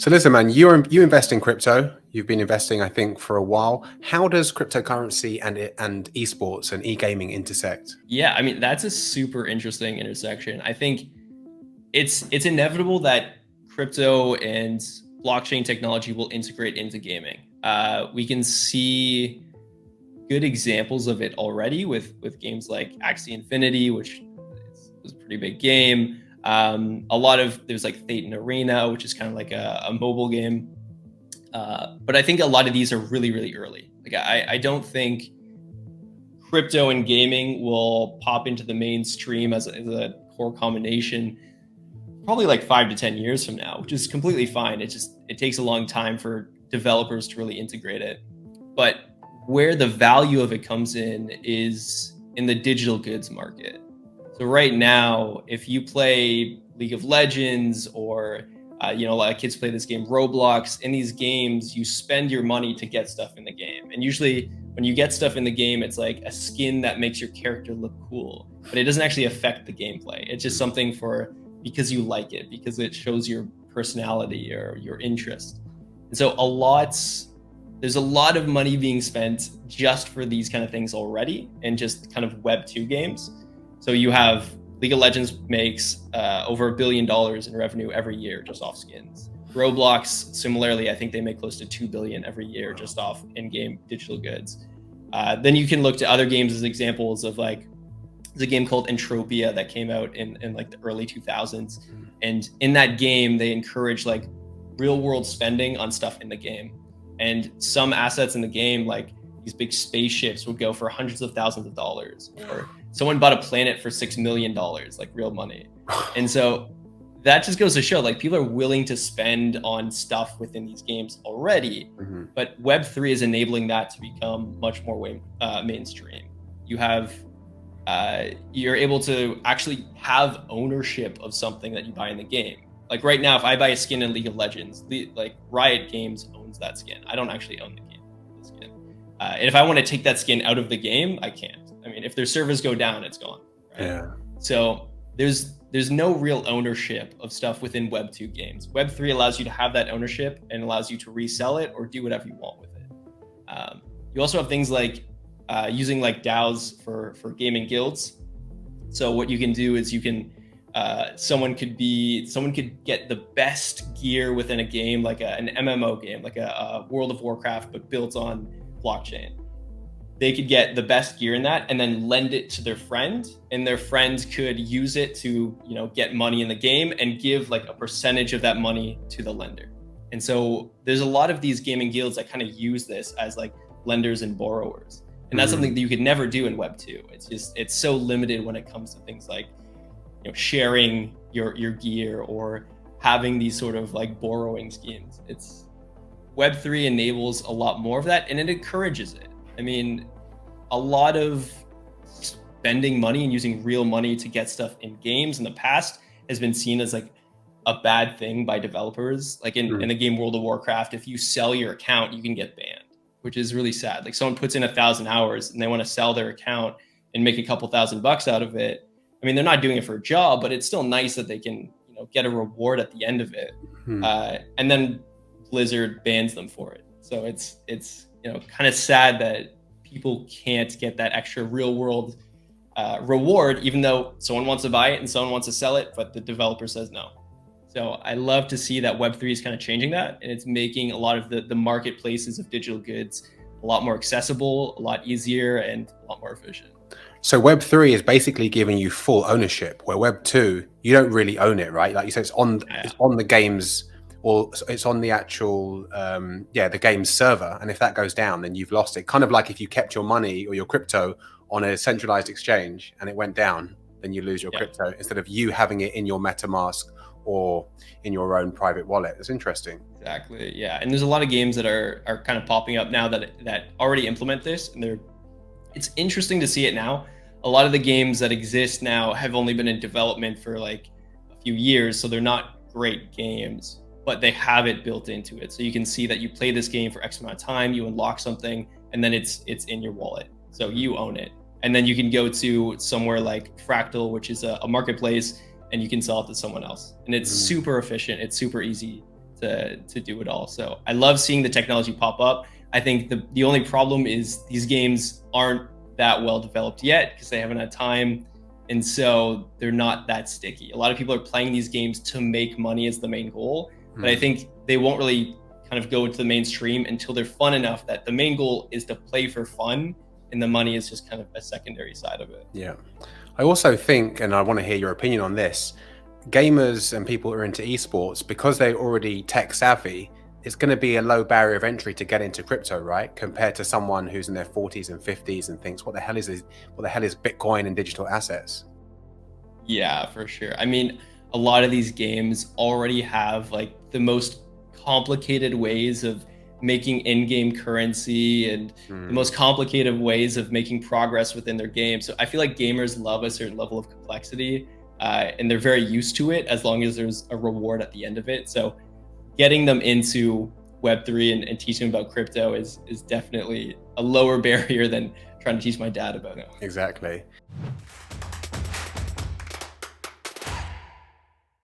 So listen, man, you invest in crypto. You've been investing, I think, for a while. How does cryptocurrency and esports and e-gaming intersect? Yeah, I mean, that's a super interesting intersection. I think it's inevitable that crypto and blockchain technology will integrate into gaming. We can see good examples of it already with games like Axie Infinity, which is a pretty big game. A lot of there's like Fate and Arena, which is kind of like a mobile game. But I think a lot of these are really, really early. Like I don't think crypto and gaming will pop into the mainstream as a core combination probably like 5 to 10 years from now, which is completely fine. It takes a long time for developers to really integrate it. But where the value of it comes in is in the digital goods market. So right now, if you play League of Legends or a lot of kids play this game Roblox, in these games you spend your money to get stuff in the game, and usually when you get stuff in the game, it's like a skin that makes your character look cool, but it doesn't actually affect the gameplay. It's just something for because you like it, because it shows your personality or your interest. And so there's a lot of money being spent just for these kind of things already, and just kind of Web 2 games. So you have League of Legends makes over $1 billion in revenue every year just off skins. Roblox, similarly, I think they make close to $2 billion every year just off in-game digital goods. Then you can look to other games as examples of like, there's a game called Entropia that came out in like the early 2000s. And in that game, they encourage like real world spending on stuff in the game. And some assets in the game, like these big spaceships, would go for hundreds of thousands of dollars. Or someone bought a planet for $6 million, like real money. And so that just goes to show like people are willing to spend on stuff within these games already. Mm-hmm. But Web3 is enabling that to become much more mainstream. You're able to actually have ownership of something that you buy in the game. Like right now, if I buy a skin in League of Legends, like Riot Games owns that skin. I don't actually own the skin. And if I want to take that skin out of the game, I can't. I mean, if their servers go down, it's gone. Right? Yeah. So there's no real ownership of stuff within Web 2 games. Web 3 allows you to have that ownership and allows you to resell it or do whatever you want with it. You also have things like using like DAOs for gaming guilds. So what you can do is you can someone could get the best gear within a game, like an MMO game, like a World of Warcraft, but built on blockchain. They could get the best gear in that and then lend it to their friend, and their friend could use it to get money in the game and give like a percentage of that money to the lender. And so there's a lot of these gaming guilds that kind of use this as like lenders and borrowers. And that's something that you could never do in Web 2. It's so limited when it comes to things like sharing your gear or having these sort of like borrowing schemes. Web 3 enables a lot more of that, and it encourages it. I mean, a lot of spending money and using real money to get stuff in games in the past has been seen as like a bad thing by developers. Like in the game World of Warcraft, if you sell your account, you can get banned, which is really sad. Like someone puts in 1,000 hours and they want to sell their account and make a couple $1,000 out of it. I mean, they're not doing it for a job, but it's still nice that they can, get a reward at the end of it. And then Blizzard bans them for it. So it's kind of sad that people can't get that extra real world reward, even though someone wants to buy it and someone wants to sell it, but the developer says no. So I love to see that Web3 is kind of changing that, and it's making a lot of the marketplaces of digital goods a lot more accessible, a lot easier, and a lot more efficient. So Web3 is basically giving you full ownership, where Web2, you don't really own it, right? Like you said, it's on the games, or it's on the actual, the game's server. And if that goes down, then you've lost it. Kind of like if you kept your money or your crypto on a centralized exchange and it went down, then you lose your crypto instead of you having it in your MetaMask or in your own private wallet. It's interesting. Exactly. Yeah. And there's a lot of games that are kind of popping up now that already implement this, and it's interesting to see it now. A lot of the games that exist now have only been in development for like a few years, so they're not great games, but they have it built into it. So you can see that you play this game for X amount of time, you unlock something, and then it's in your wallet. So you own it. And then you can go to somewhere like Fractal, which is a marketplace, and you can sell it to someone else. And it's super efficient. It's super easy. to do it all. So I love seeing the technology pop up. I think the only problem is these games aren't that well developed yet because they haven't had time, and so they're not that sticky. A lot of people are playing these games to make money as the main goal, but I think they won't really kind of go into the mainstream until they're fun enough that the main goal is to play for fun, and the money is just kind of a secondary side of it. Yeah. I also think, and I want to hear your opinion on this, gamers and people who are into esports, because they're already tech savvy, it's going to be a low barrier of entry to get into crypto, right? Compared to someone who's in their 40s and 50s and thinks, what the hell is Bitcoin and digital assets? Yeah, for sure. I mean, a lot of these games already have like the most complicated ways of making in-game currency and the most complicated ways of making progress within their game. So I feel like gamers love a certain level of complexity, and they're very used to it as long as there's a reward at the end of it. So getting them into Web3 and teaching them about crypto is definitely a lower barrier than trying to teach my dad about it. Exactly.